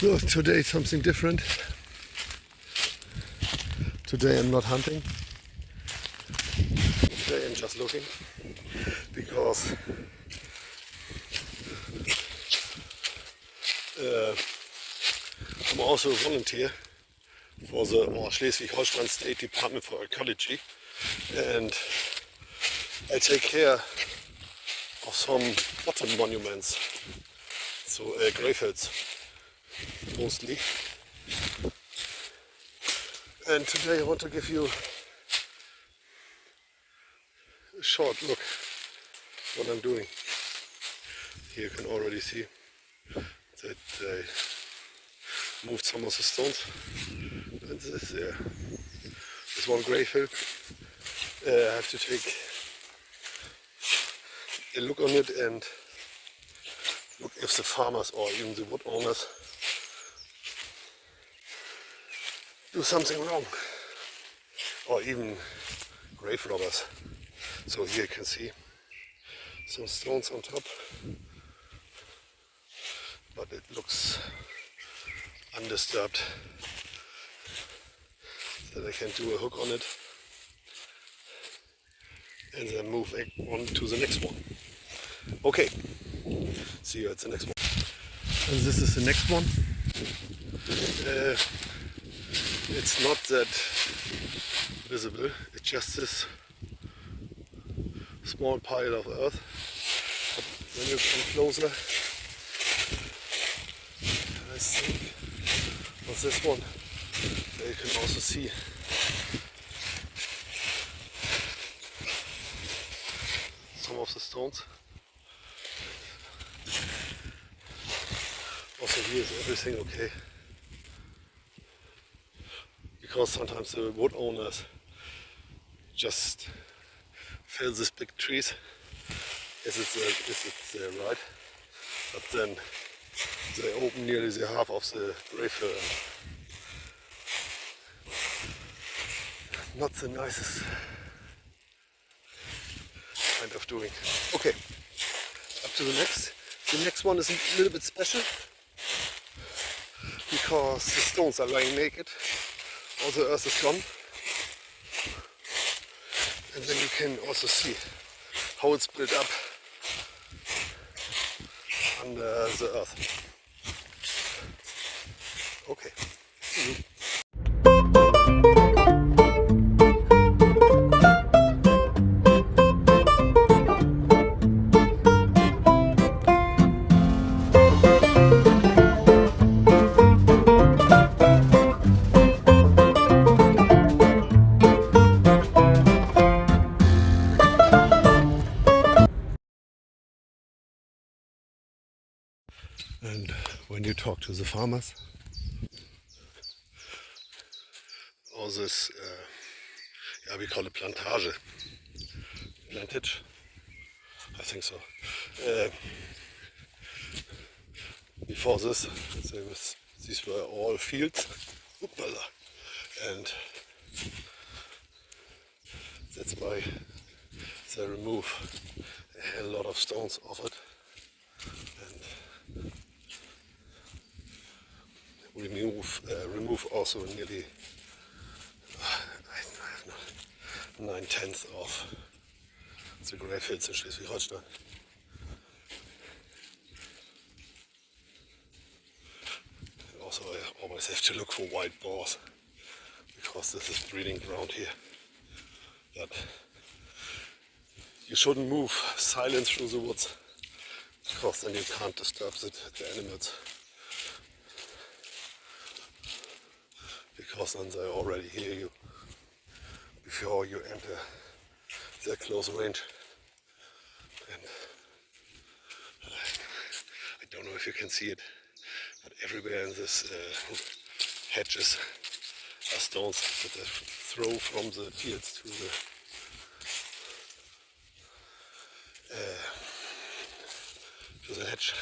So today something different. Today I'm not hunting. Today I'm just looking because I'm also a volunteer for the Schleswig-Holstein State Department for Ecology, and I take care of some bottom monuments, so gravefields mostly. And today I want to give you a short look what I'm doing. Here you can already see that I moved some of the stones. And this one gravefield. I have to take a look on it and look if the farmers or even the wood owners do something wrong, or even grave robbers. So here you can see some stones on top, but it looks undisturbed, that I can do a hook on it and then move on to the next one. Okay, see you at the next one. And this is the next one. It's not that visible, it's just this small pile of earth. But when you come closer, I think on this one, there you can also see some of the stones. Also here is everything okay, because sometimes the wood owners just fell these big trees, is it right, but then they open nearly the half of the gravefield. Not the nicest kind of doing. Okay, up to the next. The next one is a little bit special because the stones are lying naked, all the earth is gone, and then you can also see how it's built up under the earth. Okay, see you. And when you talk to the farmers, all this, we call it plantage, I think so. Before this, these were all fields, and that's why they remove a lot of stones off it. Remove also nearly 9/10 of the gravefields in Schleswig-Holstein. Also, I always have to look for wild boars because this is breeding ground here. But you shouldn't move silent through the woods because then you can't disturb the animals. Because then they already hear you before you enter their close range. And I don't know if you can see it, but everywhere in this hedges are stones that they throw from the fields to the hedge.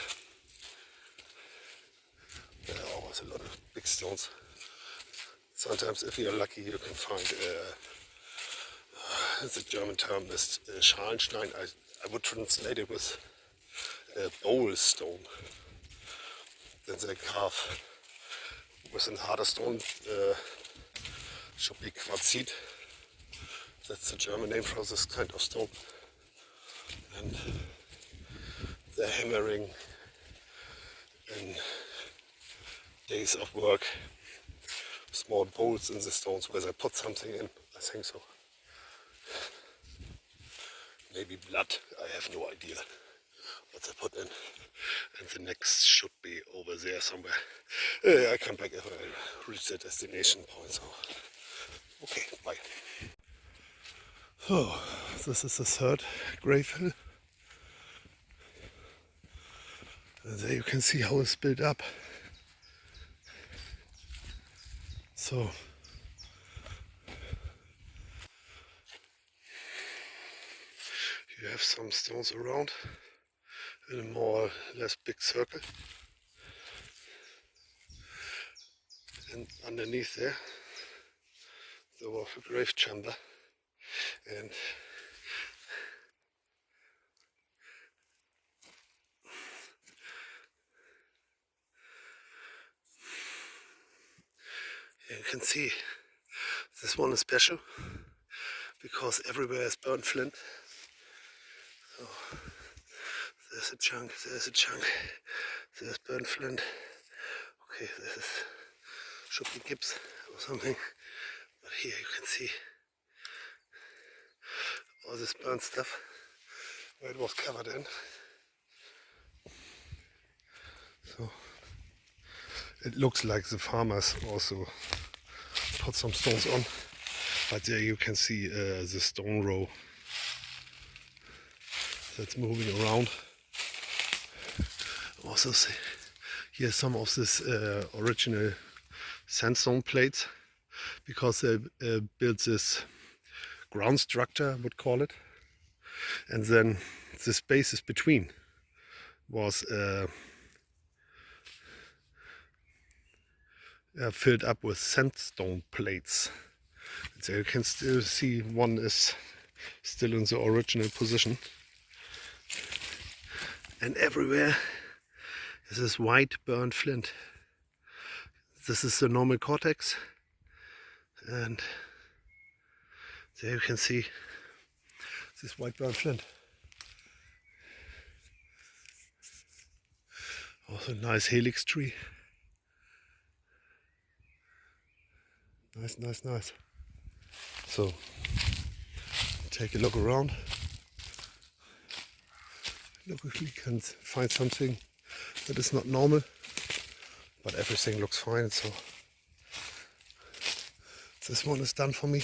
There are always a lot of big stones. Sometimes, if you're lucky, you can find the German term is Schalenstein. I would translate it with bowl stone. Then they carve with a harder stone should be Quarzit. That's the German name for this kind of stone. And the hammering in days of work, small bolts in the stones where they put something in, I think so. Maybe blood, I have no idea what they put in. And the next should be over there somewhere. I come back if I reach the destination point. So, okay, bye. So, this is the third grave hill. And there you can see how it's built up. So, you have some stones around in a more or less big circle. And underneath there was a grave chamber. And you can see this one is special because everywhere is burnt flint. So there's a chunk, there's burnt flint. Okay, this should be gips or something. But here you can see all this burnt stuff where it was covered in. So it looks like the farmers also put some stones on, but there you can see the stone row that's moving around. Also see here some of this original sandstone plates, because they built this ground structure, I would call it, and then the spaces between was filled up with sandstone plates. So you can still see one is still in the original position. And everywhere is this white burnt flint. This is the normal cortex. And there you can see this white burnt flint. Also a nice helix tree. Nice. So, take a look around. Look if we can find something that is not normal, but everything looks fine. So, this one is done for me.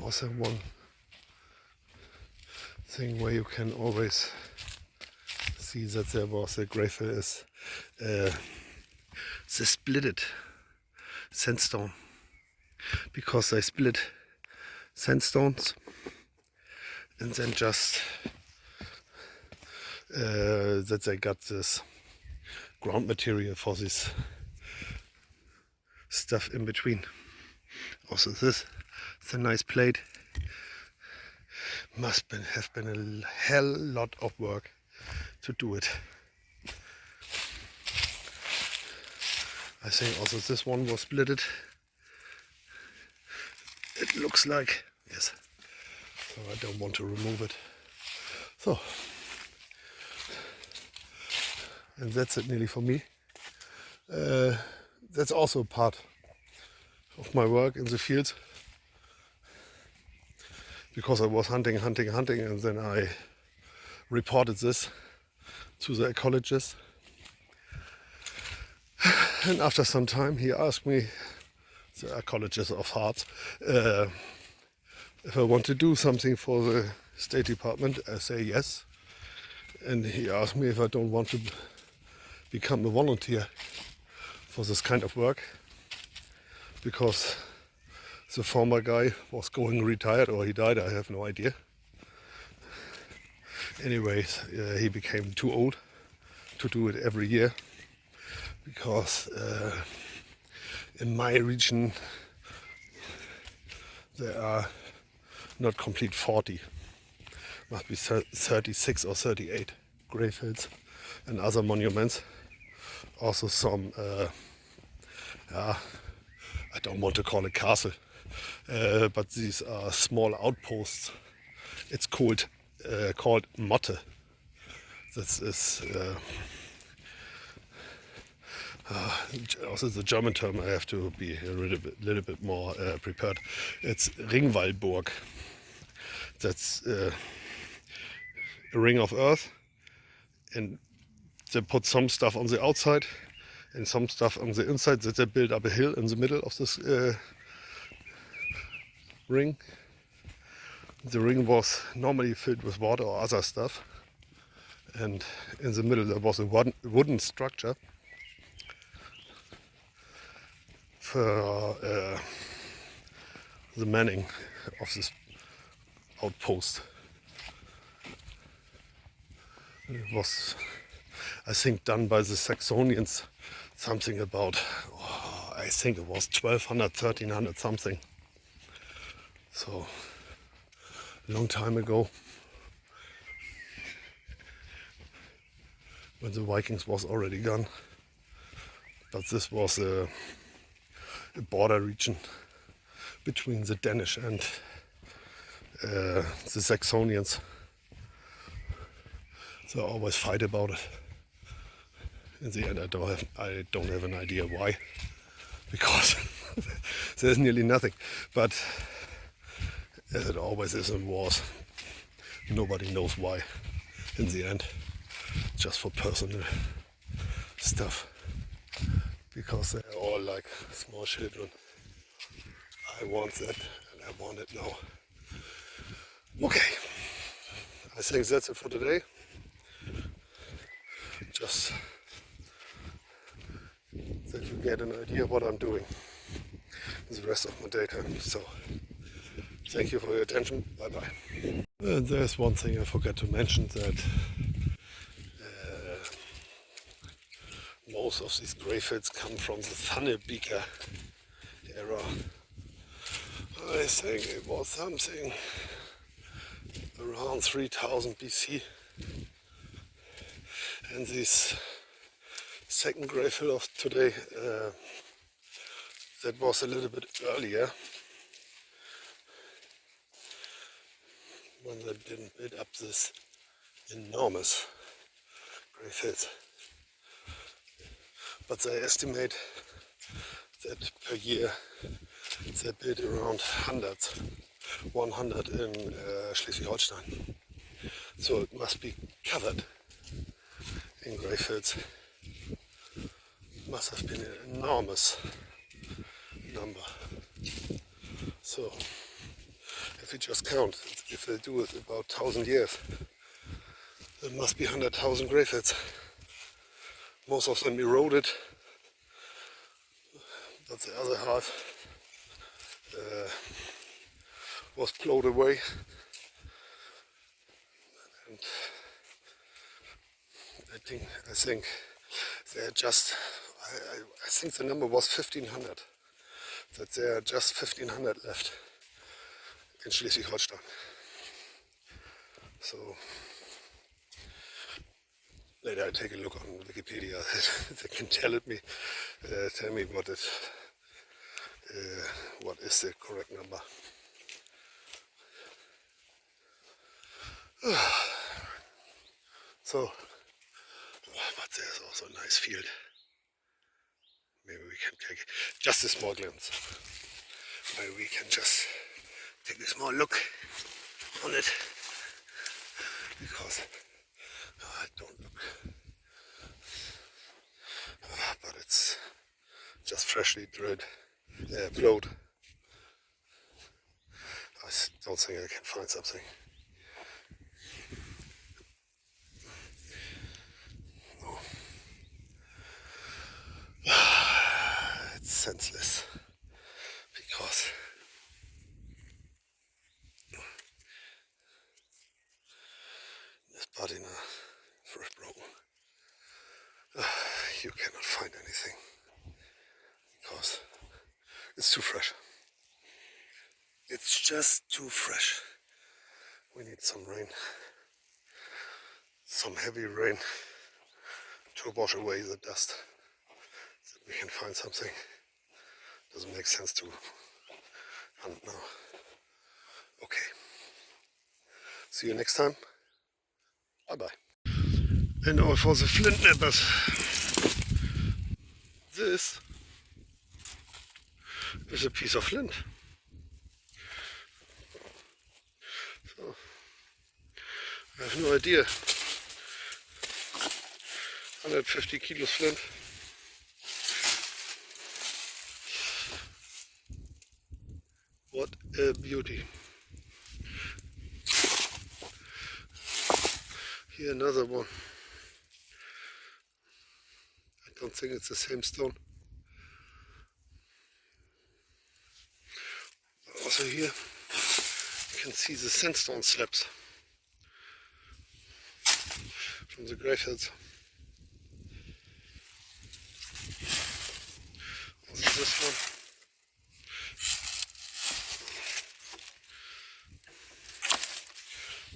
Also one thing where you can always see that there was a grave hill is the splitted sandstone, because they split sandstones and then just that they got this ground material for this stuff in between. Also this is a nice plate. Must have been a hell lot of work to do it. I think also this one was splitted. It looks like, yes. So I don't want to remove it. So, and that's it nearly for me. That's also part of my work in the fields, because I was hunting, and then I reported this to the ecologist. And after some time he asked me, the ecologist of Harz, if I want to do something for the State Department. I say yes. And he asked me if I don't want to become a volunteer for this kind of work, because the former guy was going retired, or he died, I have no idea. Anyways, he became too old to do it every year, because in my region there are not complete 40 must be 36 or 38 grave hills and other monuments. Also some, I don't want to call it castle, but these are small outposts. It's called Motte. This is also the German term. I have to be a little bit more prepared. It's Ringwallburg. That's a ring of earth, and they put some stuff on the outside and some stuff on the inside. That they build up a hill in the middle of this ring. The ring was normally filled with water or other stuff, and in the middle there was a wooden structure for the manning of this outpost. It was, I think, done by the Saxonians, something about, I think it was 1200, 1300 something. So, a long time ago, when the Vikings was already gone. But this was a border region between the Danish and the Saxonians. So I always fight about it. In the end, I don't have an idea why, because there's nearly nothing. But as it always is in wars, nobody knows why. In the end, just for personal stuff, because they're all like small children. I want that, and I want it now. Okay, I think that's it for today. Just that you get an idea what I'm doing in the rest of my daytime. So thank you for your attention. Bye bye. And there's one thing I forgot to mention, that most of these grave hills come from the Funnelbeaker era. I think it was something around 3000 BC. And this second grave hill of today, that was a little bit earlier, when they didn't build up this enormous grave hills. But they estimate that per year they build around 100 in Schleswig-Holstein. So it must be covered in grave hills. Must have been an enormous number. So if you just count, if they do it about 1000 years, there must be 100,000 grave hills. Most of them eroded, but the other half was plowed away. And I think they're just, I think the number was 1500, that there are just 1500 left in Schleswig-Holstein. So later I take a look on Wikipedia. They can tell me what is the correct number. So, but there's also a nice field. Maybe we can take just a small glimpse. Maybe we can just take a small look on it, because I don't look. But it's just freshly plowed. I don't think I can find something. No. It's senseless, because this patina is broken. You cannot find anything, because it's too fresh. It's just too fresh. We need some rain. some heavy rain to wash away the dust. So we can find something. Doesn't make sense to hunt now. Okay. See you next time. Bye bye. And all for the flint knappers. This is a piece of flint. So, I have no idea. 150 kilos flint. What a beauty. Here another one. I don't think it's the same stone. Also here you can see the sandstone slabs from the graveheads. Also this one.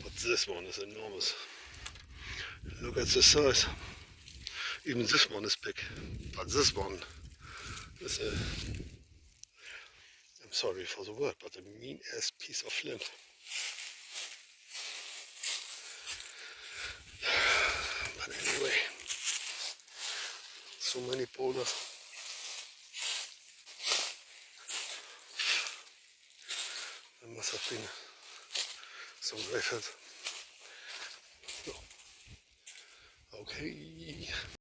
But this one is enormous. Look at the size. Even this one is big. But this one is a, I'm sorry for the word, but a mean ass piece of flint. But anyway, so many boulders. There must have been some gravehead. Okay.